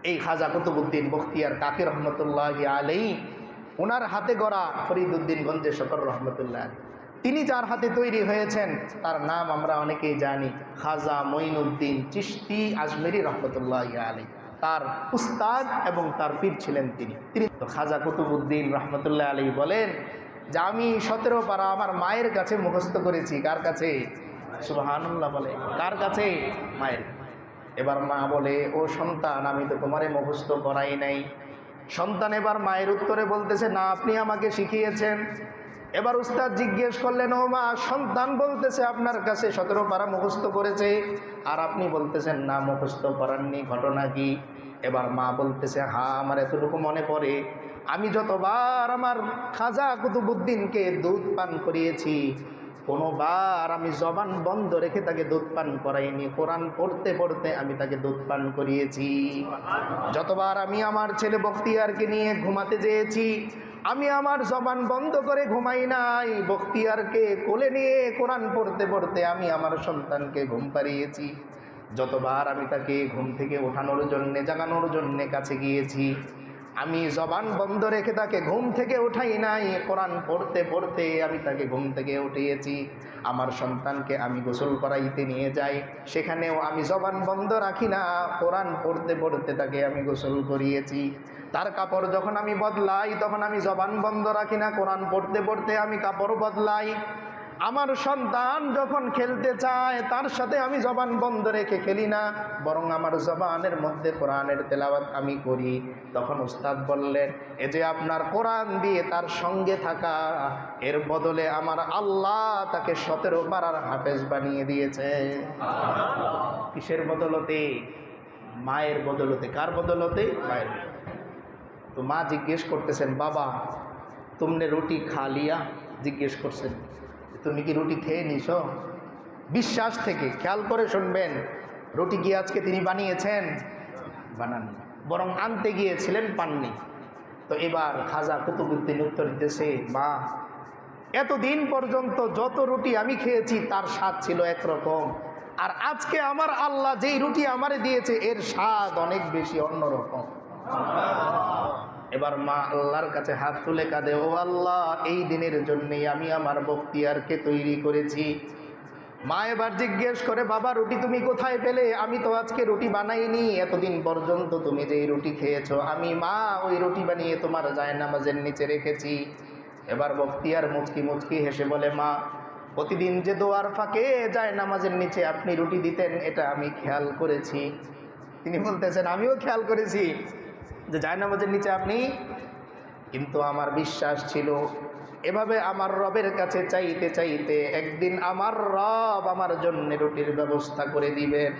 এই খাজা কুতুবউদ্দিন বখতিয়ার কাকি রহমতুল্লাহি আলাইহি, ওনার হাতে গড়া ফরিদউদ্দিন গঞ্জে শকর রহমতুল্লাহ, তিনি যার হাতে তৈরি হয়েছেন তার নাম আমরা অনেকেই জানি, খাজা মঈনুদ্দিন চিশতি আজমেরি রহমতুল্লাহি আলাইহি। তার উস্তাদ এবং তার পীর ছিলেন তিনি। তো খাজা কুতুবউদ্দিন রহমতুল্লাহ আলাইহি বলেন যে আমি 17 পারা আমার মায়ের কাছে মুখস্থ করেছি। কার কাছে? সুবহানাল্লাহ বলে, কার কাছে? মায়ের। এবার মা বলে, ও সন্তান, আমি তো তোমারে মুখস্থ করাই নাই। সন্তান এবার মায়ের উত্তরে বলতেছে, না, আপনি আমাকে শিখিয়েছেন। এবার উস্তাদ জিজ্ঞেস করলেন, ও মা, সন্তান বলতেছে আপনার কাছে 17 পারা মুখস্থ করেছে, আর আপনি বলতেছেন না মুখস্থ করাননি, ঘটনা কি? এবার মা বলতেছে, হ্যাঁ, আমার এতটুকু মনে পড়ে, আমি যতবার আমার খাজা কুতুবউদ্দিনকে দুধ পান করিয়েছি, কোনোবার আমি জবান বন্ধ রেখে তাকে দুধ পান করাইনি। কোরআন পড়তে পড়তে আমি তাকে দুধ পান করিয়েছি। যতবার আমি আমার ছেলে বখতিয়ারকে নিয়ে ঘুমাতে যেয়েছি, আমি আমার জবান বন্ধ করে ঘুমাই নাই। বখতিয়ারকে কোলে নিয়ে কোরআন পড়তে পড়তে আমি আমার সন্তানকে ঘুম পাড়িয়েছি। যতবার আমি তাকে ঘুম থেকে ওঠানোর জন্যে, জাগানোর জন্যে কাছে গিয়েছি, আমি জবান বন্ধ রেখে তাকে ঘুম থেকে উঠাই নাই। কোরআন পড়তে পড়তে আমি তাকে ঘুম থেকে উঠিয়েছি। আমার সন্তানকে আমি গোসল করাইতে নিয়ে যাই, সেখানেও আমি জবান বন্ধ রাখি না, কোরআন পড়তে পড়তে তাকে আমি গোসল করিয়েছি। তার কাপড় যখন আমি বদলাই, তখন আমি জবান বন্ধ রাখি না, কোরআন পড়তে পড়তে আমি কাপড় বদলাই। আমার সন্তান যখন খেলতে চায়, তার সাথে আমি জবান বন্ধ রেখে খেলি না, বরং আমার জবানের মধ্যে কোরআনের তেলাওয়াত আমি করি। তখন উস্তাদ বললেন, এ যে আপনার কোরআন দিয়ে তার সঙ্গে থাকা, এর বদলে আমার আল্লাহ তাকে 17 পারার হাফেজ বানিয়ে দিয়েছে। কিসের বদলতে? মায়ের বদলতে। কার বদলতে? মায়ের। তো মা জিজ্ঞেস করতেছেন, বাবা তুমনে রুটি খা লিয়া? জিজ্ঞেস করছেন, তুমি কি রুটি খেয়ে নিছ? বিশ্বাস থেকে। খেয়াল করে শুনবেন, রুটি কি আজকে তিনি বানিয়েছেন? বানাননি, বরং আনতে গিয়েছিলেন, পাননি। তো এবার খাজা কুতুবউদ্দিন উত্তর দিতেছে, মা, এতদিন পর্যন্ত যত রুটি আমি খেয়েছি তার স্বাদ ছিল একরকম, আর আজকে আমার আল্লাহ যেই রুটি আমারে দিয়েছে এর স্বাদ অনেক বেশি অন্যরকম। এবার মা আল্লাহর কাছে হাত তুলে কাঁদে, ও আল্লাহ, এই দিনের জন্যই আমি আমার বখতিয়ারকে তৈরি করেছি। মা এবার জিজ্ঞেস করে, বাবা রুটি তুমি কোথায় পেলে? আমি তো আজকে রুটি বানাইনি, এতদিন পর্যন্ত তুমি যেই রুটি খেয়েছো আমি মা ওই রুটি বানিয়ে তোমার জায়নামাজের নিচে রেখেছি। এবার বখতিয়ার মুচকি মুচকি হেসে বলে, মা, প্রতিদিন যে দোয়ার ফাঁকে জায়নামাজের নিচে আপনি রুটি দিতেন এটা আমি খেয়াল করেছি। তিনি বলতেছেন, আমিও খেয়াল করেছি যে জায়নামাজের নিচে আপনি, কিন্তু আমার বিশ্বাস ছিল এভাবে আমার রবের কাছে চাইতে চাইতে একদিন আমার রব আমার জন্য রুটির ব্যবস্থা করে দিবেন।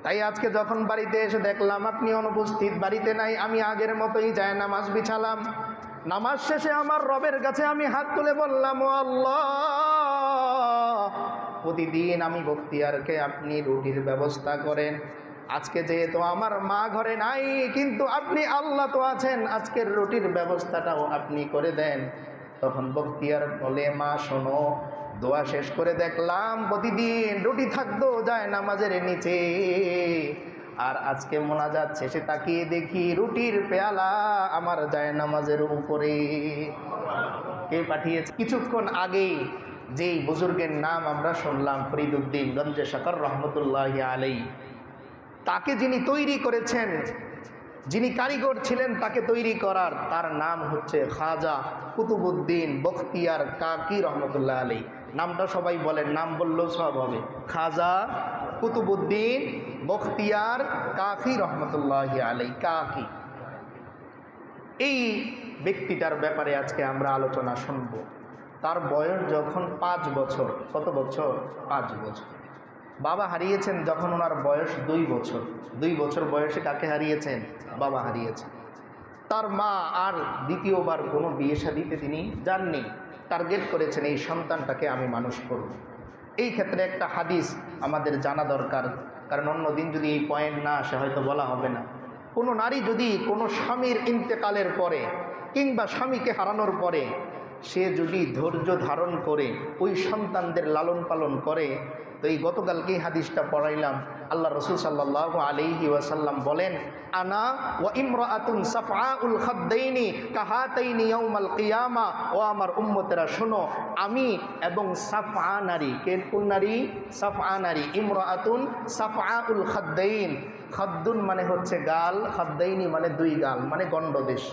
তাই আজকে যখন বাড়িতে এসে দেখলাম আপনি অনুপস্থিত, বাড়িতে নাই, আমি আগের মতোই জায়নামাজ বিছালাম। নামাজ শেষে আমার রবের কাছে আমি হাত তুলে বললাম, ও আল্লাহ, প্রতিদিন আমি বখতিয়ারকে আপনি রুটির ব্যবস্থা করেন, আজকে যেহেতু আমার মা ঘরে নাই, কিন্তু আপনি আল্লাহ তো আছেন, আজকের রুটির ব্যবস্থাটাও আপনি করে দেন। তখন বখতিয়ার বলে, মা শোনো, দোয়া শেষ করে দেখলাম প্রতিদিন রুটি থাকতো জায়নামাজের নিচে, আর আজকে মোনাজাত শেষে তাকিয়ে দেখি রুটির পেয়ালা আমার জায়নামাজের উপরে। কে পাঠিয়েছে? কিছুক্ষণ আগেই যেই বুজুর্গের নাম আমরা শুনলাম, ফরিদউদ্দিন গঞ্জে শকর রহমতুল্লাহি আলাইহি, তাকে যিনি তৈরি করেছেন, যিনি কারিগর ছিলেন তাকে তৈরি করার, তার নাম হচ্ছে খাজা কুতুবউদ্দিন বখতিয়ার কাকি রহমতুল্লাহ আলাইহি। নামটা সবাই বলেন, নাম বললেও সব হবে, খাজা কুতুবউদ্দিন বখতিয়ার কাকি রহমতুল্লাহ আলাইহি, কাকি। এই ব্যক্তিটার ব্যাপারে আজকে আমরা আলোচনা শুনব। তার বয়স যখন 5 বছর, কত বছর? 5 বছর। বাবা হারিয়েছেন যখন ওনার বয়স 2 বছর। 2 বছর বয়সে কাকে হারিয়েছেন? বাবা হারিয়েছেন। তার মা আর দ্বিতীয়বার কোনো বিয়ে শাদিতে তিনি যাননি, টার্গেট করেছেন এই সন্তানটাকে আমি মানুষ করব। এই ক্ষেত্রে একটা হাদিস আমাদের জানা দরকার, কারণ অন্যদিন যদি এই পয়েন্ট না আসে হয়তো বলা হবে না। কোনো নারী যদি কোনো স্বামীর ইন্তেকালের পরে কিংবা স্বামীকে হারানোর পরে সে যদি ধৈর্য ধারণ করে ওই সন্তানদের লালন পালন করে, তো এই গতকালকেই হাদিসটা পড়াইলাম, আল্লাহ রসুল সাল্লাল্লাহু আলাইহি ওয়াসাল্লাম বলেন, আনা ওয়া ইমরাআতুন সাফআউল খাদ্দাইনি কাহাতাইনি ইয়াউমাল কিয়ামা। ও আমার উম্মতেরা শোনো, আমি এবং সাফআ নারী, কোন নারী? সাফআ নারী। ইমরাআতুন সাফআউল খাদ্দাইন, খাদ্দুন মানে হচ্ছে গাল, খাদ্দাইনি মানে দুই গাল, মানে গণ্ডদেশ,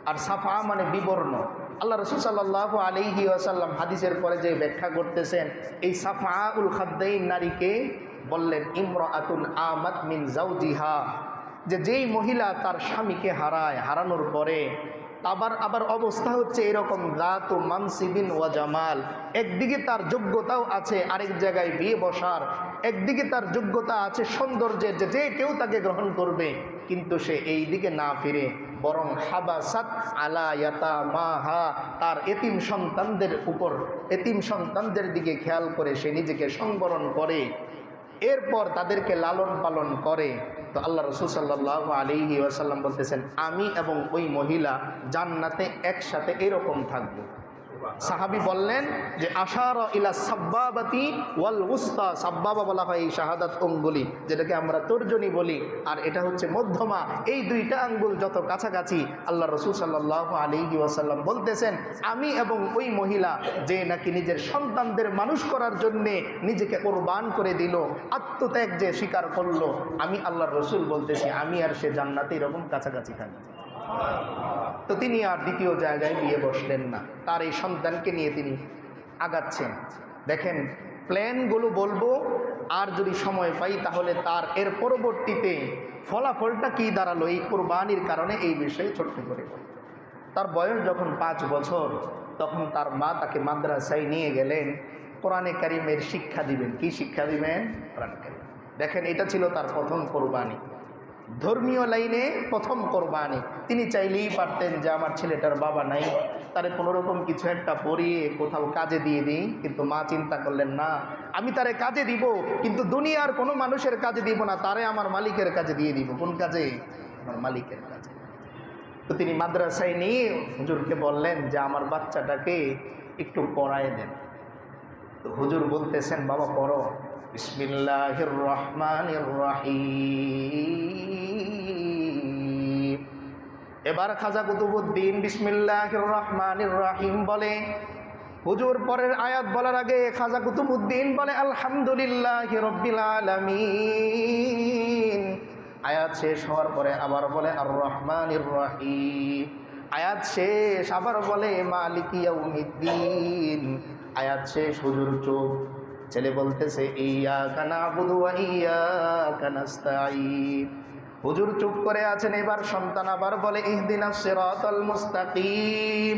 আর সাফা মানে বিবর্ণ। আল্লাহ রসুল সাল্লাল্লাহু আলাইহি ওয়াসাল্লাম হাদিসের পরে যে ব্যাখ্যা করতেছেন, এই সাফআউল খাদ্দাইন নারীকে বললেন ইমরাআতুন আমাত মিন জাওজিহা, যেই মহিলা তার স্বামীকে হারানোর পরে আবার অবস্থা হচ্ছে এরকম, যাতু মানসিবিন ওয়া জামাল, একদিকে তার যোগ্যতাও আছে আরেক জায়গায় বিয়ে বসার, একদিকে তার যোগ্যতা আছে সৌন্দর্যের, যে কেউ তাকে গ্রহণ করবে, কিন্তু সে এই দিকে না ফিরে বরং হাবাসাত আলা ইয়াতামাহা, তার এতিম সন্তানদের উপর, এতিম সন্তানদের দিকে খেয়াল করে সে নিজেকে সংবরণ করে, এরপর তাদেরকে লালন পালন করে। তো আল্লাহ রসুল সাল্লাল্লাহু আলাইহি ওয়াসাল্লাম বলতেছেন, আমি এবং ওই মহিলা জান্নাতে একসাথে এরকম থাকবো। সাহাবী বললেন যে আশারা ইলা সাব্বাবাতি ওয়াল উস্তা, সাব্বাবা বলা হয় এই শাহাদাত আঙ্গুলি, যেটাকে আমরা তর্জনী বলি, আর এটা হচ্ছে মধ্যমা। এই দুইটা আঙ্গুল যত কাছাকাছি, আল্লাহ রসুল সাল্লাল্লাহু আলাইহি ওয়াসাল্লাম বলতেছেন, আমি এবং ওই মহিলা যে নাকি নিজের সন্তানদের মানুষ করার জন্যে নিজেকে কোরবান করে দিল, আত্মত্যাগ যে স্বীকার করলো, আমি আল্লাহর রসুল বলতেছি আমি আর সে জান্নাতে এরকম কাছাকাছি থাকবো। তো তিনি আর দ্বিতীয় জায়গায় বিয়ে বসলেন না, তার এই সন্তানকে নিয়ে তিনি আগাচ্ছেন। দেখেন, প্ল্যানগুলো বলবো, আর যদি সময় পাই তাহলে তার এর পরবর্তীতে ফলাফলটা কি দাঁড়ালো এই কোরবানির কারণে, এই বিষয়ে ছোট্ট করে বলি। তার বয়স যখন 5 বছর, তখন তার মা তাকে মাদ্রাসায় নিয়ে গেলেন, কোরআনে কারিমের শিক্ষা দিবেন। কি শিক্ষা দিবেন? কোরআন কারিম। দেখেন, এটা ছিল তার প্রথম কোরবানি, ধর্মীয় লাইনে প্রথম কোরবানি। তিনি চাইলেই পারতেন যে আমার ছেলেটার বাবা নাই, তারে কোনোরকম কিছু একটা পরিয়ে কোথাও কাজে দিয়ে দিই, কিন্তু মা চিন্তা করলেন না, আমি তারে কাজে দিব, কিন্তু দুনিয়ার কোনো মানুষের কাজে দিব না, তারে আমার মালিকের কাজে দিয়ে দিব। কোন কাজে? আমার মালিকের কাজে। তো তিনি মাদ্রাসায় নিয়ে হুজুরকে বললেন যে আমার বাচ্চাটাকে একটু পড়ায় দেন। তো হুজুর বলতেছেন, বাবা পড়ো, বিসমিল্লাহির রহমানির রহিম। এবার খাজা কুতুবউদ্দিন বিসমিল্লাহির রহমানির রহিম বলে। হুজুর পরের আয়াত বলার আগে খাজা কুতুবউদ্দিন বলে আলহামদুলিল্লাহি রাব্বিল আলামিন। আয়াত শেষ হওয়ার পরে আবার বলে আর রহমানির রহিম। আয়াত শেষ, আবার বলে মালিকি ইয়াউমিদ্দিন। আয়াত শেষ, হুজুর চুপ। ছেলে বলতেছে ইয়্যাকা না'বুদু ওয়া ইয়্যাকা নাস্তাঈন। হুজুর চুপ করে আছেন। এবার সন্তান আবার বলে ইহদিনাস সিরাতাল মুস্তাকিম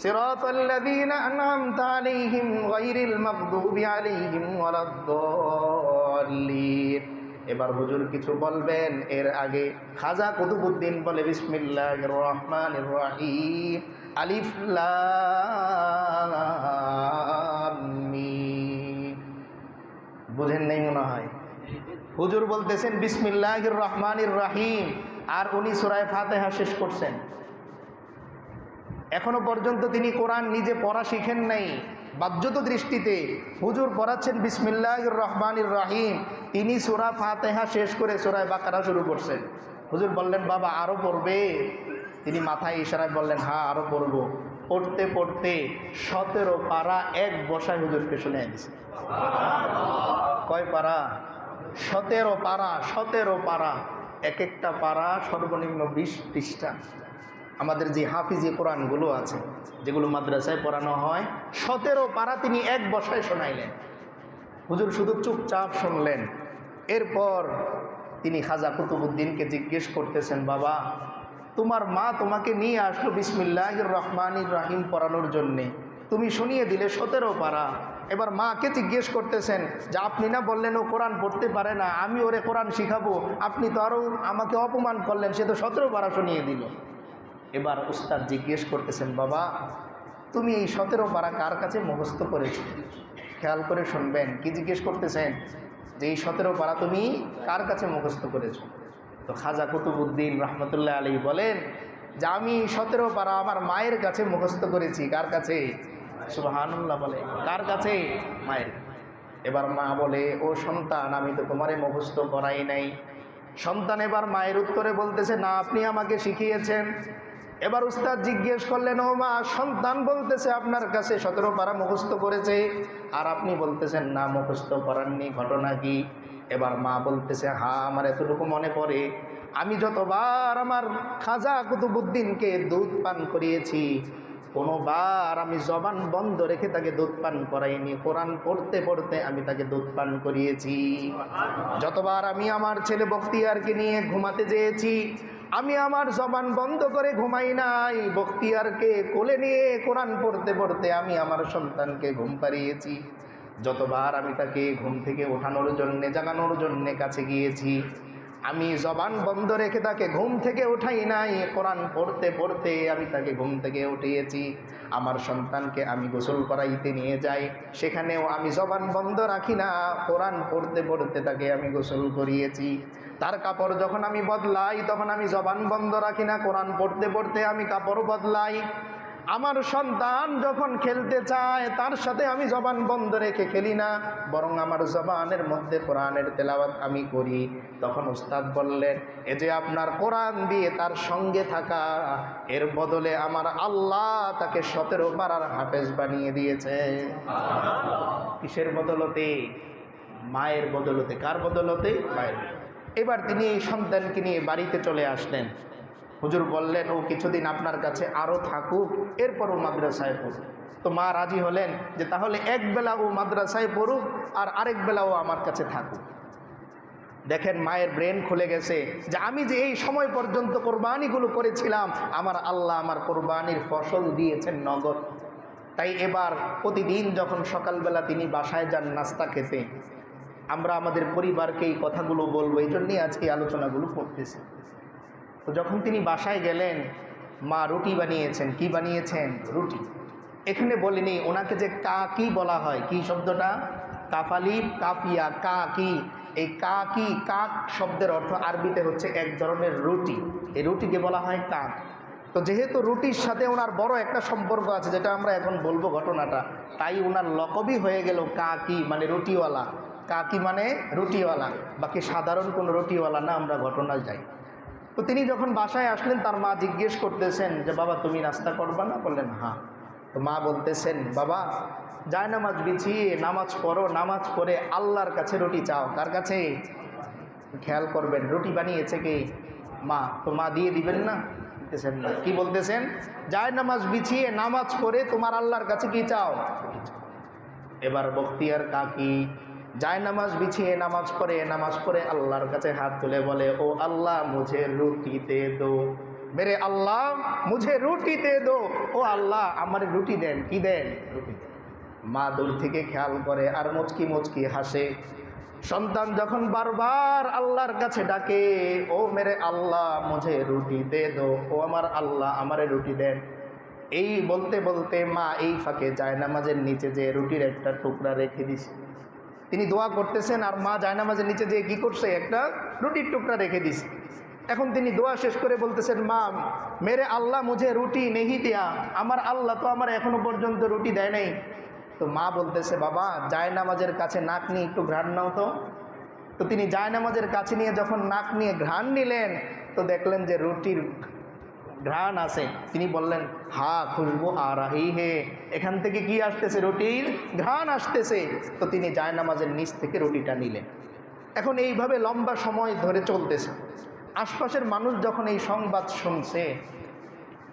সিরাতাল্লাযীনা আন'আমতা আলাইহিম গায়রিল মাগদুবি আলাইহিম ওয়ালাদ-দাল্লিন। এবার হুজুর কিছু বলবেন, এর আগে খাজা কুতুবউদ্দিন বলে বিসমিল্লাহির রহমানির রহিম আলিফ লাম মিম। বুঝেন নাই মনে হয়? হুজুর বলতেছেন বিসমিল্লাহির রহমানির রহিম, আর উনি সূরা ফাতিহা শেষ করছেন। এখনো পর্যন্ত তিনি কোরআন নিজে পড়া শিখেন নাই। বাহ্যত দৃষ্টিতে হুজুর পড়াচ্ছেন বিসমিল্লাহির রহমানির রহিম, তিনি সূরা ফাতিহা শেষ করে সূরা বাকারা শুরু করছেন। হুজুর বললেন, বাবা আরো পড়বে? তিনি মাথায় ইশারায় বললেন, হ্যাঁ আরো পড়ব। পড়তে পড়তে 17 পারা এক বসায় হুজুরকে শুনিয়ে দিছে। কয় পারা? 17 পারা। 17 পারা, এক একটা পারা সর্বনিম্ন 20 পৃষ্ঠা। আমাদের যে হাফিজি কোরআনগুলো আছে, যেগুলো মাদ্রাসায় পড়ানো হয়, 17 পারা তিনি এক বসায় শোনাইলেন। হুজুর শুধু চুপচাপ শুনলেন। এরপর তিনি খাজা কুতুবউদ্দিনকে জিজ্ঞেস করতেছেন, বাবা তোমার মা তোমাকে নিয়ে আসলো বিসমিল্লাহির রহমানির রহিম পড়ানোর জন্যে, তুমি শুনিয়ে দিলে 17 পারা। এবার মাকে জিজ্ঞেস করতেছেন যে আপনি না বললেন ও কোরআন পড়তে পারে না, আমি ওরে কোরআন শিখাবো, আপনি তো আরও আমাকে অপমান করলেন, সে তো 17 পারা শুনিয়ে দিল। এবার উস্তাদ জিজ্ঞেস করতেছেন, বাবা তুমি এই 17 পারা কার কাছে মুখস্থ করেছো? খেয়াল করে শুনবেন, কি জিজ্ঞেস করতেছেন? যে এই 17 পারা তুমি কার কাছে মুখস্থ করেছো? তো খাজা কুতুবউদ্দিন রহমতুল্লাহ আলাইহি বলেন যে আমি 17 পারা আমার মায়ের কাছে মুখস্থ করেছি। কার কাছে? সুবহানাল্লাহ বলে, কার কাছে? মায়ের। এবার মা বলে, ও সন্তান, আমি তো তোমারে মুখস্থ করাই নাই। সন্তান এবার মায়ের উত্তরে বলতেছে, না, আপনি আমাকে শিখিয়েছেন। এবার উস্তাদ জিজ্ঞেস করলেন, ও মা, সন্তান বলতেছে আপনার কাছে 17 পারা মুখস্থ করেছে, আর আপনি বলতেছেন না মুখস্থ করাননি, ঘটনা কি? এবার মা বলতেছে, হ্যাঁ, আমার এতটুকু মনে পড়ে, আমি যতবার আমার খাজা কুতুবউদ্দিনকে দুধ পান করিয়েছি, কোনোবার আমি জবান বন্ধ রেখে তাকে দুধ পান করাইনি। কোরআন পড়তে পড়তে আমি তাকে দুধ পান করিয়েছি। যতবার আমি আমার ছেলে বখতিয়ারকে নিয়ে ঘুমাতে যেয়েছি, আমি আমার জবান বন্ধ করে ঘুমাই নাই। বখতিয়ারকে কোলে নিয়ে কোরআন পড়তে পড়তে আমি আমার সন্তানকে ঘুম পাড়িয়েছি। যতবার আমি তাকে ঘুম থেকে ওঠানোর জন্যে, জাগানোর জন্যে কাছে গিয়েছি, আমি জবান বন্ধ রেখে তাকে ঘুম থেকে উঠাই নাই। কোরআন পড়তে পড়তে আমি তাকে ঘুম থেকে উঠিয়েছি। আমার সন্তানকে আমি গোসল করাইতে নিয়ে যাই, সেখানেও আমি জবান বন্ধ রাখি না, কোরআন পড়তে পড়তে তাকে আমি গোসল করিয়েছি। তার কাপড় যখন আমি বদলাই, তখন আমি জবান বন্ধ রাখি না, কোরআন পড়তে পড়তে আমি কাপড় বদলাই। আমার সন্তান যখন খেলতে চায়, তার সাথে আমি জবান বন্ধ রেখে খেলি না, বরং আমার জবানের মধ্যে কোরআনের তেলাওয়াত আমি করি। তখন উস্তাদ বললেন, এ যে আপনার কোরআন দিয়ে তার সঙ্গে থাকা, এর বদলে আমার আল্লাহ তাকে 17 পারার হাফেজ বানিয়ে দিয়েছে। কিসের বদলতে? মায়ের বদলতে। কার বদলতে? মায়ের। এবার তিনি এই সন্তানকে নিয়ে বাড়িতে চলে আসলেন। হুজুর বললেন, ও কিছুদিন আপনার কাছে আরও থাকুক, এরপরও মাদ্রাসায় পড়ুক। তো মা রাজি হলেন যে তাহলে এক বেলা ও মাদ্রাসায় পড়ুক আর আরেক বেলা ও আমার কাছে থাকুক। দেখেন, মায়ের ব্রেন খুলে গেছে যে আমি যে এই সময় পর্যন্ত কোরবানিগুলো করেছিলাম, আমার আল্লাহ আমার কোরবানির ফসল দিয়েছেন নগদ। তাই এবার প্রতিদিন যখন সকালবেলা তিনি বাসায় যান নাস্তা খেতে, আমরা আমাদের পরিবারকে এই কথাগুলো বলবো, এই জন্যই আজকে আলোচনাগুলো করতেছি। তো যখন তিনি বাসায় গেলেন, মা রুটি বানিয়েছেন। কি বানিয়েছেন? রুটি। এখানে বলিনি ওনাকে যে কাকি বলা হয়। কি শব্দটা? কাফালি কাফিয়া কাকি। এই কাকি, কাক শব্দের অর্থ আরবিতে হচ্ছে এক ধরনের রুটি। এই রুটিকে বলা হয় কাক। তো যেহেতু রুটির সাথে ওনার বড় একটা সম্পর্ক আছে, যেটা আমরা এখন বলবো ঘটনাটা, তাই ওনার লকবই হয়ে গেল কাকি, মানে রুটিওয়ালা। কাকি মানে রুটিওয়ালা, বাকি সাধারণ কোনো রুটিওয়ালা না। আমরা ঘটনায় যাই। তো তিনি যখন বাসায় আসলেন, তার মা জিজ্ঞেস করতেছেন যে, বাবা তুমি নাস্তা করবা না? বললেন হ্যাঁ। তো মা বলতেছেন, বাবা যায় নামাজ বিছিয়ে নামাজ পড়ো, নামাজ পড়ে আল্লাহর কাছে রুটি চাও। কার কাছে? খেয়াল করবেন, রুটি বানিয়েছে কে? মা। তো মা দিয়ে দিবেন না? বলতেছেন না। কি বলতেছেন? যায় নামাজ বিছিয়ে নামাজ পড়ে তোমার আল্লাহর কাছে কি চাও? এবার বখতিয়ার কাকি যায় নামাজ বিছিয়ে নামাজ পড়ে আল্লাহর কাছে হাত তুলে বলে, ও আল্লাহ মুঝে রুটি দে দো, মেরে আল্লাহ মুঝে রুটি দে দো। ও আল্লাহ আমার রুটি দেন। কি দেন? রুটি দেন। মা দূর থেকে খেয়াল করে আর মুচকি মুচকি হাসে। সন্তান যখন বারবার আল্লাহর কাছে ডাকে, ও মেরে আল্লাহ মুঝে রুটি দে দো, ও আমার আল্লাহ আমারে রুটি দেন, এই বলতে বলতে মা এই ফাঁকে জায়নামাজের নিচে যে রুটির একটা টুকরা রেখে দিছে। তিনি দোয়া করতেছেন আর মা জায়নামাজের নিচে যে কি করছে, একটা রুটির টুকরা রেখে দিছে। এখন তিনি দোয়া শেষ করে বলতেছেন, মা মেরে আল্লাহ মুঝে রুটি নেহি দেয়া, আমার আল্লাহ তো আমার এখনো পর্যন্ত রুটি দেয় নাই। তো মা বলতেছে, বাবা জায়নামাজের কাছে নাক নিয়ে একটু ঘ্রাণ নাও তো। তো তিনি জায়নামাজের কাছে নিয়ে যখন নাক নিয়ে ঘ্রাণ নিলেন, তো দেখলেন যে রুটির ঘ্রাণ আছে। তিনি বললেন, হা খুশবু আ রাহি হে, এখান থেকে কি আসতেছে? রুটির ঘ্রাণ আসতেছে। তো তিনি জায়নামাজের নিচ থেকে রুটিটা নিলেন। এখন এইভাবে লম্বা সময় ধরে চলতেছে। আশপাশের মানুষ যখন এই সংবাদ শুনছে,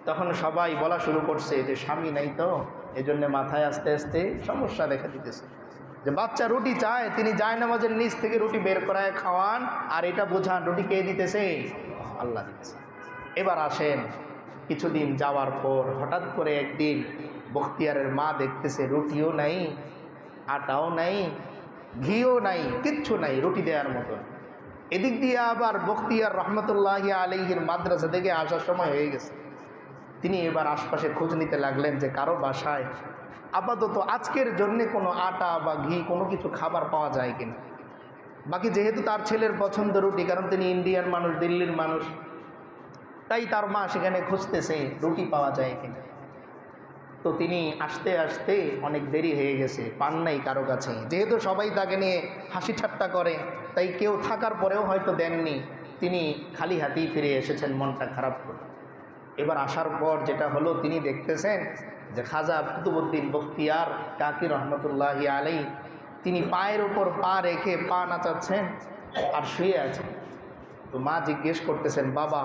তখন সবাই বলা শুরু করছে যে স্বামী নাই তো, এজন্য মাথায় আস্তে আস্তে সমস্যা দেখা দিতেছে। যে বাচ্চা রুটি চায়, তিনি জায়নামাজের নিচ থেকে রুটি বের করায় খাওয়ান আর এটা বোঝান রুটি কে দিতেছে? আল্লাহ দিতেছে। এবার আসেন, কিছুদিন যাওয়ার পর হঠাৎ করে একদিন বখতিয়ারের মা দেখতেছে রুটিও নাই, আটাও নাই, ঘিও নাই, কিচ্ছু নাই রুটি দেওয়ার মতো। এদিক দিয়ে আবার বখতিয়ার রহমতুল্লাহ আলাইহির মাদ্রাসা থেকে আসার সময় হয়ে গেছে। তিনি এবার আশপাশে খোঁজ নিতে লাগলেন যে কারো বাসায় আপাতত আজকের জন্যে কোনো আটা বা ঘি কোনো কিছু খাবার পাওয়া যায় কিনা। বাকি যেহেতু তার ছেলের পছন্দ রুটি, কারণ তিনি ইন্ডিয়ান মানুষ, দিল্লির মানুষ, তাই তার মা সেখানে খুঁজতেছে রুটি পাওয়া যায় কিনা। তো তিনি আসতে আসতে অনেক দেরি হয়ে গেছে, পান নাই কারো কাছে। যেহেতু সবাই তাকে নিয়ে হাসি ঠাট্টা করে, তাই কেউ থাকার পরেও হয়তো দেননি। তিনি খালি হাতেই ফিরে এসেছেন মনটা খারাপ করে। এবার আসার পর যেটা হলো, তিনি দেখতেছেন যে খাজা কুতুবউদ্দিন বখতিয়ার কাকি রহমতুল্লাহি আলাইহি তিনি পায়ের উপর পা রেখে পা নাচাচ্ছেন আর শুয়ে আছেন। তো মা জিজ্ঞেস করতেছেন, বাবা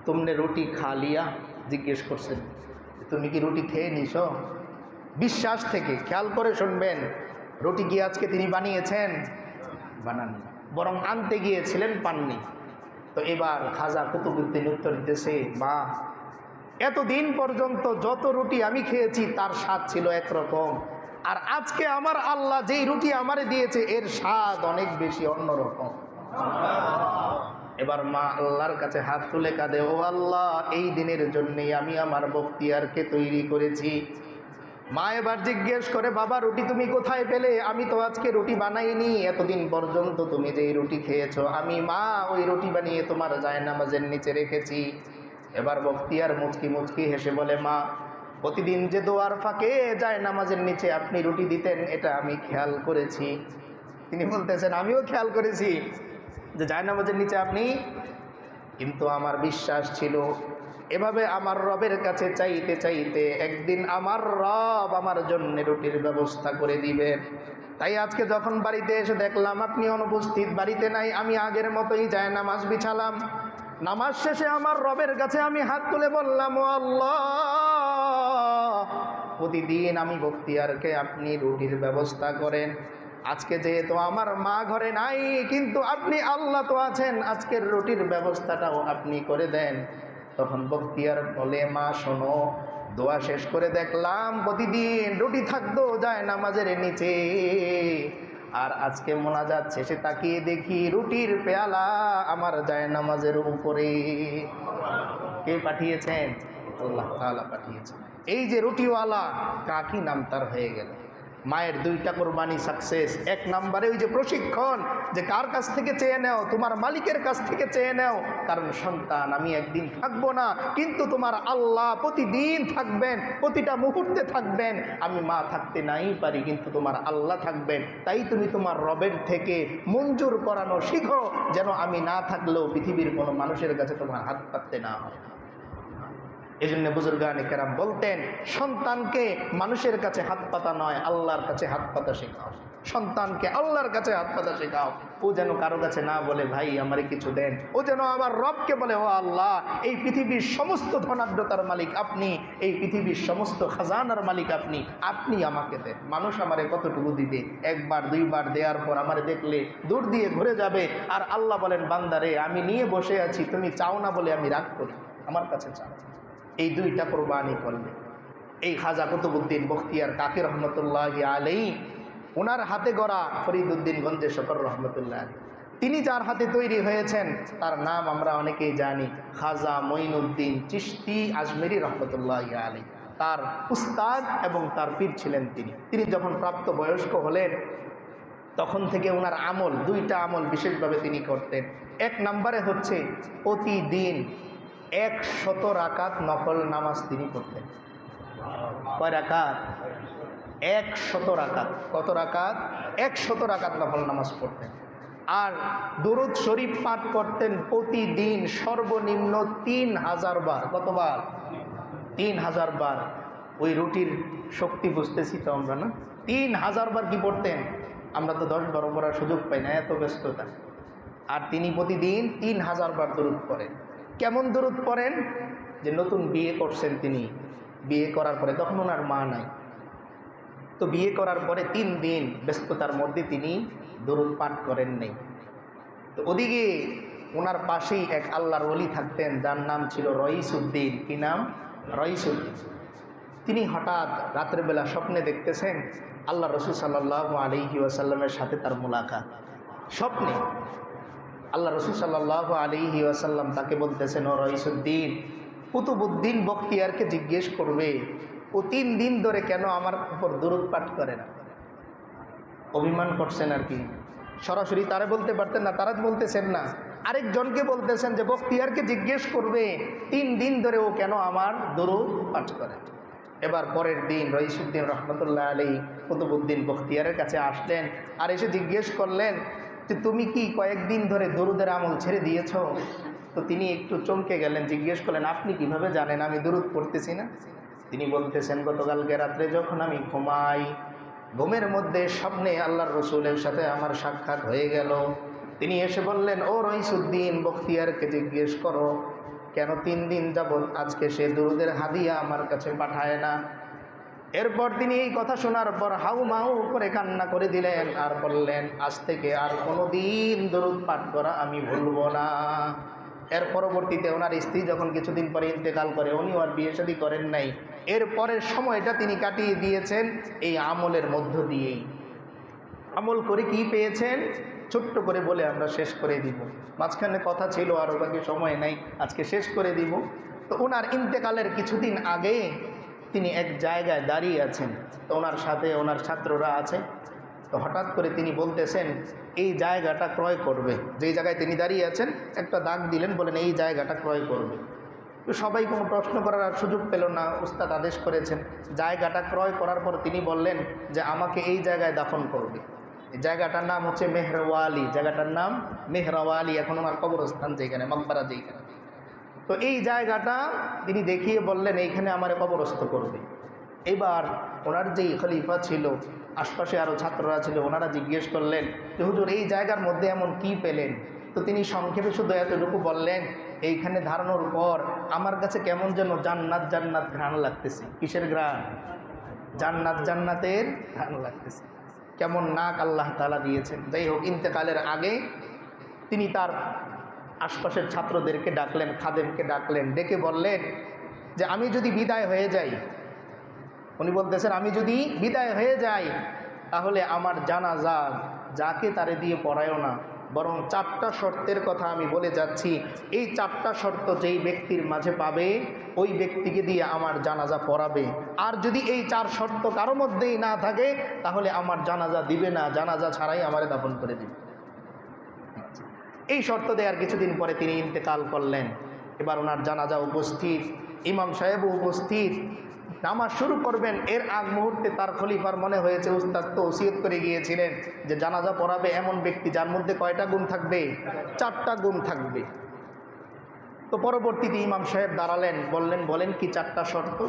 তুমনে রুটি খা লিয়া? জিজ্ঞেস করছেন, তুমি কি রুটি খেয়ে নিছ? বিশ্বাস থেকে খেয়াল করে শুনবেন, রুটি কি আজকে তিনি বানিয়েছেন? বানাননি, বরং আনতে গিয়েছিলেন, পাননি। তো এবার খাজা কুতুবউদ্দিন উত্তর দিতেছে, মা এতদিন পর্যন্ত যত রুটি আমি খেয়েছি তার স্বাদ ছিল একরকম, আর আজকে আমার আল্লাহ যেই রুটি আমারে দিয়েছে এর স্বাদ অনেক বেশি অন্যরকম। এবার মা আল্লাহর কাছে হাত তুলে কাঁদে, ও আল্লাহ, এই দিনের জন্যই আমি আমার বখতিয়ারকে তৈরি করেছি। মা এবার জিজ্ঞেস করে, বাবা রুটি তুমি কোথায় পেলে? আমি তো আজকে রুটি বানাইনি, এতদিন পর্যন্ত তুমি যেই রুটি খেয়েছো আমি মা ওই রুটি বানিয়ে তোমার জায়নামাজের নিচে রেখেছি। এবার বখতিয়ার মুচকি মুচকি হেসে বলে, মা প্রতিদিন যে দোয়ার ফাঁকে জায়নামাজের নিচে আপনি রুটি দিতেন এটা আমি খেয়াল করেছি। তিনি বলতেছেন, আমিও খেয়াল করেছি যে জায়নামাজের নিচে আপনি, কিন্তু আমার বিশ্বাস ছিল এভাবে আমার রবের কাছে চাইতে চাইতে একদিন আমার রব আমার জন্য রুটির ব্যবস্থা করে দিবেন। তাই আজকে যখন বাড়িতে এসে দেখলাম আপনি অনুপস্থিত, বাড়িতে নাই, আমি আগের মতোই জায়নামাজ বিছালাম। নামাজ শেষে আমার রবের কাছে আমি হাত তুলে বললাম, ও আল্লাহ, প্রতিদিন আমি বখতিয়ারকে আপনি রুটির ব্যবস্থা করেন, আজকে যেহেতু আমার মা ঘরে নাই কিন্তু আপনি আল্লাহ তো আছেন, আজকের রুটির ব্যবস্থাটাও আপনি করে দেন। তখন বখতিয়ার বলে, মা শোনো, দোয়া শেষ করে দেখলাম প্রতিদিন রুটি থাকতো জায়নামাজের নিচে, আর আজকে মোনাজাত শেষে তাকিয়ে দেখি রুটির পেয়ালা আমার জায়নামাজের উপরে। কে পাঠিয়েছেন? আল্লাহ তাআলা পাঠিয়েছেন। এই যে রুটিওয়ালা কাকি নাম তার হয়ে গেল। মায়ের দুইটা কোরবানি সাকসেস। এক নম্বরে ওই যে প্রশিক্ষণ, যে কার কাছ থেকে চেয়ে নেও? তোমার মালিকের কাছ থেকে চেয়ে নেও, কারণ সন্তান আমি একদিন থাকবো না, কিন্তু তোমার আল্লাহ প্রতিদিন থাকবেন, প্রতিটা মুহূর্তে থাকবেন। আমি মা থাকতে নাই পারি কিন্তু তোমার আল্লাহ থাকবেন, তাই তুমি তোমার রবের থেকে মঞ্জুর করানো শিখো, যেন আমি না থাকলেও পৃথিবীর কোনো মানুষের কাছে তোমার হাত পাততে না হয়। এই জন্য বুজুর্গানে কেরাম বলতেন, সন্তানকে মানুষের কাছে হাত পাতা নয়, আল্লাহর কাছে হাত পাতা শেখাও। সন্তানকে আল্লাহর কাছে হাত পাতা শেখাও। ও যেন কারো কাছে না বলে ভাই আমারে কিছু দেন, ও যেন আমার রবকে বলে, ও আল্লাহ, এই পৃথিবীর সমস্ত ধনাঢ্যতার মালিক আপনি, এই পৃথিবীর সমস্ত খাজানার মালিক আপনি, আপনি আমাকে দেন। মানুষ আমারে কতটুকু দিবে? একবার দুইবার দেওয়ার পর আমারে দেখলে দূর দিয়ে ঘুরে যাবে। আর আল্লাহ বলেন, বান্দারে আমি নিয়ে বসে আছি, তুমি চাও না বলে আমি রাগ করি, আমার কাছে চাও। এই দুইটা কোরবানি করলে এই খাজা কুতুবউদ্দিন বখতিয়ার কাকি রহমতুল্লাহি আলাইহি, ওনার হাতে গড়া ফরিদউদ্দিন গঞ্জে শকর রহমতুল্লাহ, তিনি যার হাতে তৈরি হয়েছেন তার নাম আমরা অনেকেই জানি, খাজা মঈনুদ্দিন চিশতি আজমেরি রহমতুল্লাহি আলাইহি। তার উস্তাদ এবং তার পীর ছিলেন তিনি। তিনি যখন প্রাপ্ত বয়স্ক হলেন তখন থেকে ওনার আমল, দুইটা আমল বিশেষভাবে তিনি করতেন। এক নম্বরে হচ্ছে প্রতিদিন 100 রাকাত নফল নামাজ তিনি পড়তেন। কয় রাকাত? 100 রাকাত। কত রাকাত? 100 রাকাত নফল নামাজ পড়তেন। আর দুরূদ শরীফ পাঠ করতেন প্রতিদিন সর্বনিম্ন 3000 বার। কতবার? 3000 বার। ওই রুটির শক্তি বুঝতেছি তো আমরা, না? 3000 বার কি পড়তেন? আমরা তো 10-12 পড়ার সুযোগ পাই না, এত ব্যস্ততা। আর তিনি প্রতিদিন 3000 বার দুরূদ পড়েন। কেমন দুরূদ পড়েন? যে নতুন বিয়ে করছেন তিনি, বিয়ে করার পরে তখন ওনার মা নাই, তো বিয়ে করার পরে 3 দিন ব্যস্ততার মধ্যে তিনি দুরূদ পাঠ করেন নাই। তো ওদিকে ওনার পাশেই এক আল্লাহর ওলি থাকতেন যার নাম ছিল রইসউদ্দিন। কি নাম? রইসউদ্দিন। তিনি হঠাৎ রাত্রেবেলা স্বপ্নে দেখতেছেন আল্লাহ রসুল সাল্লাল্লাহু আলাইহি ওয়াসাল্লামের সাথে তার মুলাকাত। স্বপ্নে আল্লাহ রসুল সাল্লাল্লাহু আলাইহি ওয়াসাল্লাম তাকে বলতেছেন, ও রইসউদ্দিন, কুতুবউদ্দিন বখতিয়ারকে জিজ্ঞেস করবে ও 3 দিন ধরে কেন আমার উপর দুরূদ পাঠ করে না। অভিমান করছেন আর কি, সরাসরি তারা বলতে পারতেন না, তারা বলতেছেন না, আরেকজনকে বলতেছেন যে বখতিয়ারকে জিজ্ঞেস করবে 3 দিন ধরে ও কেন আমার দুরূদ পাঠ করে। এবার পরের দিন রইসুদ্দিন রহমতুল্লাহ আলী কুতুবউদ্দিন বখতিয়ারের কাছে আসলেন আর এসে জিজ্ঞেস করলেন যে তুমি কি কয়েকদিন ধরে দরুদের আমল ছেড়ে দিয়েছ? তো তিনি একটু চমকে গেলেন, জিজ্ঞেস করলেন আপনি কিভাবে জানেন আমি দরুদ পড়তেছি না? তিনি বলতেছেন গতকালকে রাত্রে যখন আমি ঘুমাই, ঘুমের মধ্যে স্বপ্নে আল্লাহর রসুলের সাথে আমার সাক্ষাৎ হয়ে গেল। তিনি এসে বললেন, ও রইসুদ্দিন বখতিয়ারকে জিজ্ঞেস করো কেন 3 দিন যাবৎ আজকে সে দরুদের হাদিয়া আমার কাছে পাঠায় না। এরপর তিনি এই কথা শোনার পর হাউ মাউ করে কান্না করে দিলেন আর বললেন, আজ থেকে আর কোনো দিন দরুদ পাঠ করা আমি ভুলবো না। এর পরবর্তীতে ওনার স্ত্রী যখন কিছুদিন পরে ইন্তেকাল করে, উনিও আর বিয়ে শাদী করেন নাই। এর পরের সময়টা তিনি কাটিয়ে দিয়েছেন এই আমলের মধ্য দিয়েই। আমল করে কি পেয়েছেন ছোট্ট করে বলে আমরা শেষ করে দিব, মাঝখানে কথা ছিল আরও বাকি সময় নাই, আজকে শেষ করে দিব। তো ওনার ইন্তেকালের কিছুদিন আগে তিনি এক জায়গায় দাঁড়িয়ে আছেন, তো ওনার সাথে ওনার ছাত্ররা আছে। তো হঠাৎ করে তিনি বলতেছেন এই জায়গাটা ক্রয় করবে। যেই জায়গায় তিনি দাঁড়িয়ে আছেন একটা দাগ দিলেন, বলেন এই জায়গাটা ক্রয় করবে। তো সবাই কোনো প্রশ্ন করার আর সুযোগ পেল না, উস্তাদ আদেশ করেছেন। জায়গাটা ক্রয় করার পর তিনি বললেন যে আমাকে এই জায়গায় দাফন করবে। এই জায়গাটার নাম হচ্ছে মেহরাওয়ালি, জায়গাটার নাম মেহরাওয়ালি, এখন ওনার কবরস্থান যেখানে, মকবরা যেখানে। তো এই জায়গাটা তিনি দেখিয়ে বললেন এইখানে আমার কবরস্থ করবে। এবার ওনার যেই খলিফা ছিল, আশপাশে আরও ছাত্ররা ছিল, ওনারা জিজ্ঞেস করলেন যে হুজুর এই জায়গার মধ্যে এমন কি পেলেন? তো তিনি সংক্ষেপে শুধু এতটুকু বললেন, এইখানে ধারণার পর আমার কাছে কেমন যেন জান্নাত জান্নাত ঘ্রাণ লাগতেছে। কিসের ঘ্রাণ? জান্নাত জান্নাতের ঘ্রাণ লাগতেছে। কেমন নাক আল্লাহ তাআলা দিয়েছেন। যাই হোক, ইন্তেকালের আগে তিনি তার আশপাশের ছাত্রদেরকে ডাকলেন, খাদেমকে ডাকলেন, ডেকে বললেন যে আমি যদি বিদায় হয়ে যাই, উনি বলতেছেন আমি যদি বিদায় হয়ে যাই তাহলে আমার জানাজা যাকে তারে দিয়ে পড়ায়ও না, বরং 4টা শর্তের কথা আমি বলে যাচ্ছি। এই 4টা শর্ত যেই ব্যক্তির মাঝে পাবে ওই ব্যক্তিকে দিয়ে আমার জানাজা পড়াবে। আর যদি এই 4 শর্ত কারো মধ্যেই না থাকে তাহলে আমার জানাজা দিবে না, জানাজা ছাড়াই আমারে দাফন করে দিবে। এই শর্ত দেওয়ার কিছুদিন পরে তিনি ইন্তেকাল করলেন। এবার ওনার জানাজা উপস্থিত, ইমাম সাহেবও উপস্থিত, নামাজ শুরু করবেন। এর আগ মুহূর্তে তার খলিফার মনে হয়েছে উস্তাদ তো ওসিয়ত করে গিয়েছিলেন যে জানাজা পড়াবে এমন ব্যক্তি যার মধ্যে কয়টা গুণ থাকবে? 4টা গুণ থাকবে। তো পরবর্তীতে ইমাম সাহেব দাঁড়ালেন, বলেন কি 4টা শর্ত?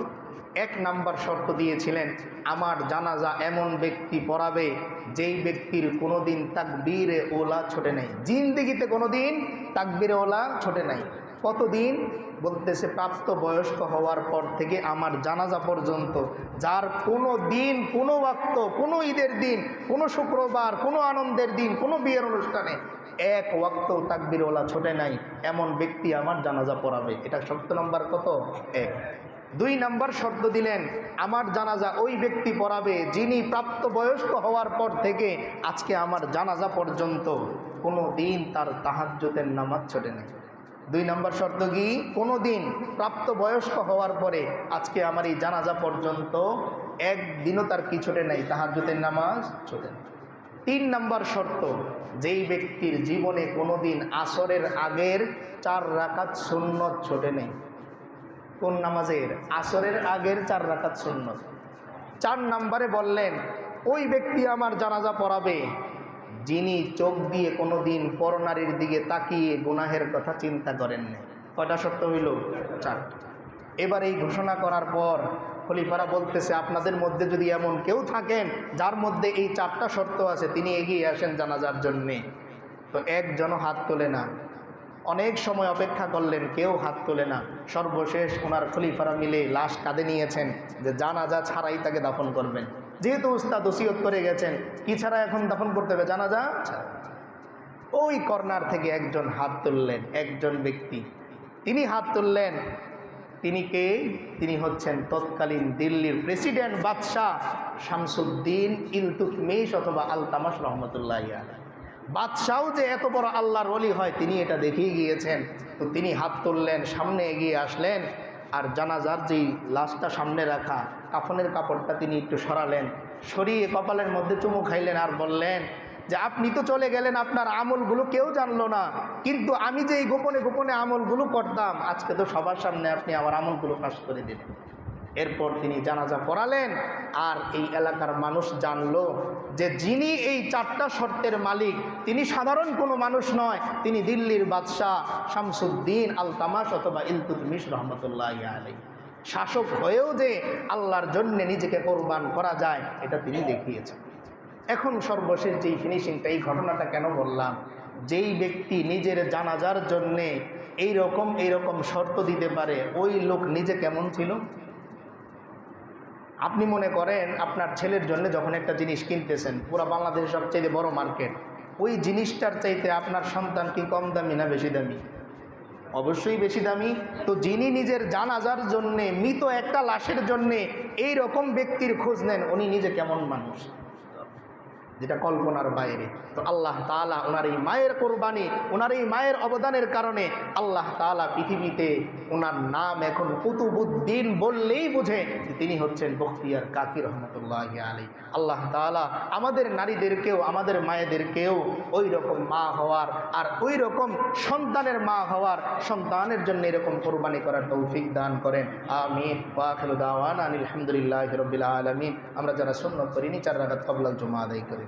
1 নাম্বার শর্ত দিয়েছিলেন আমার জানাজা এমন ব্যক্তি পড়াবে যেই ব্যক্তির কোনোদিন তাকবীরে ওলা ছোটে নাই, জিন্দেগিতে কোনোদিন তাকবীরে ওলা ছোটে নাই। কতদিন? বলতেছে প্রাপ্ত বয়স্ক হওয়ার পর থেকে আমার জানাজা পর্যন্ত যার কোনো দিন, কোনো ওয়াক্ত, কোনো ঈদের দিন, কোনো শুক্রবার, কোনো আনন্দের দিন, কোনো বিয়ের অনুষ্ঠানে 1 ওয়াক্ত তাকবীরে ওলা ছোটে নাই, এমন ব্যক্তি আমার জানাজা পড়াবে। এটা শর্ত নাম্বার কত? 1। 2 নাম্বার শর্ত দিলেন আমার জানাজা ওই ব্যক্তি পড়াবে যিনি প্রাপ্তবয়স্ক হওয়ার পর থেকে আজকে আমার জানাজা পর্যন্ত কোনো দিন তার তাহাজ্জুদের নামাজ ছোটে নাই। 2 নাম্বার শর্ত কি? কোনো দিন প্রাপ্তবয়স্ক হওয়ার পরে আজকে আমার এই জানাজা পর্যন্ত একদিনও তার কি ছোটে নাই, তাহাজ্জুদের নামাজ ছোটে নাই। 3 নাম্বার শর্ত, যেই ব্যক্তির জীবনে কোনো দিন আসরের আগের 4 রাকাত সুন্নত ছোটে নেই। কোন নামাজের? আসরের আগের 4 রাকাত সুন্নত। 4 নম্বরে বললেন ওই ব্যক্তি আমার জানাজা পড়াবে যিনি চোখ দিয়ে কোনো দিন পরনারীর দিকে তাকিয়ে গুনাহের কথা চিন্তা করেন না। কয়টা শর্ত হইল? 4টা। এবার এই ঘোষণা করার পর খলিফারা বলতেছে আপনাদের মধ্যে যদি এমন কেউ থাকেন যার মধ্যে এই 4টা শর্ত আছে তিনি এগিয়ে আসেন জানাজার জন্যে। তো একজনও হাত তোলে না। অনেক সময় অপেক্ষা করলেন, কেউ হাত তোলে না। সর্বশেষ ওনার খলিফারা মিলে লাশ কাঁধে নিয়েছেন যে জানাজা ছাড়াই তাকে দাফন করবেন। যেহেতু উস্তাদ ওসিয়ত করে গেছেন, কি ছাড়া এখন দাফন করতে হবে? জানাজা ছাড়া। ওই কর্নার থেকে একজন হাত তুললেন, একজন ব্যক্তি তিনি হাত তুললেন। তিনি কে? তিনি হচ্ছেন তৎকালীন দিল্লির প্রেসিডেন্ট বাদশাহ শামসুদ্দিন ইলতুৎমিশ অথবা আলতামাশ রহমতুল্লাহ আলাইহি। বাদশাও যে এত বড় আল্লাহর ওলি হয় তিনি এটা দেখিয়ে গিয়েছেন। তো তিনি হাত তুললেন, সামনে এগিয়ে আসলেন, আর জানাজার যেই লাশটা সামনে রাখা কাফনের কাপড়টা তিনি একটু সরালেন, সরিয়ে কপালের মধ্যে চুমু খাইলেন আর বললেন যে আপনি তো চলে গেলেন, আপনার আমলগুলো কেউ জানলো না, কিন্তু আমি যে এই গোপনে গোপনে আমলগুলো করতাম আজকে তো সবার সামনে আপনি আমার আমলগুলো ফাঁস করে দিলেন। এরপর তিনি জানাজা পড়ালেন, আর এই এলাকার মানুষ জানলো যে যিনি এই 4টা শর্তের মালিক তিনি সাধারণ কোনো মানুষ নয়, তিনি দিল্লির বাদশাহ শামসুদ্দিন আলতামাশ অথবা ইলতুতমিশ রহমতুল্লাহি আলাইহি। শাসক হয়েও যে আল্লাহর জন্য নিজেকে কোরবান করা যায় এটা তিনি দেখিয়েছেন। এখন সর্বশেষ যেই ফিনিশিংটা, এই ঘটনাটা কেন বললাম, যেই ব্যক্তি নিজের জানাজার জন্যে এইরকম শর্ত দিতে পারে, ওই লোক নিজে কেমন ছিল? আপনি মনে করেন আপনার ছেলের জন্য যখন একটা জিনিস কিনতেছেন, পুরো বাংলাদেশের সবচেয়ে বড় মার্কেট, ওই জিনিসটার চাইতে আপনার সন্তান কি কম দামি না বেশি দামি? অবশ্যই বেশি দামি। তো যিনি নিজের জানাজার জন্যে, মৃত একটা লাশের জন্যে এই রকম ব্যক্তির খোঁজ নেন, উনি নিজে কেমন মানুষ, যেটা কল্পনার বাইরে। তো আল্লাহ তাআলা ওনার এই মায়ের কোরবানি, ওনার এই মায়ের অবদানের কারণে আল্লাহ তাআলা পৃথিবীতে ওনার নাম এখন কুতুবুদ্দিন বললেই বোঝে যে তিনি হচ্ছেন বখতিয়ার কাকি রহমতুল্লাহি আলাইহি। আল্লাহ তাআলা আমাদের নারীদেরকেও, আমাদের মায়েদেরকেও ওই রকম মা হওয়ার, আর ওই রকম সন্তানের মা হওয়ার, সন্তানের জন্য এরকম কোরবানি করার তৌফিক দান করেন। আমিন। ওয়া আখিরু দাওয়ানা আলহামদুলিল্লাহি রাব্বিল আলামিন। আমরা যারা সুন্নাত পড়িনি 4 রাকাত ক্বাবলাল জুমা আদায় করি।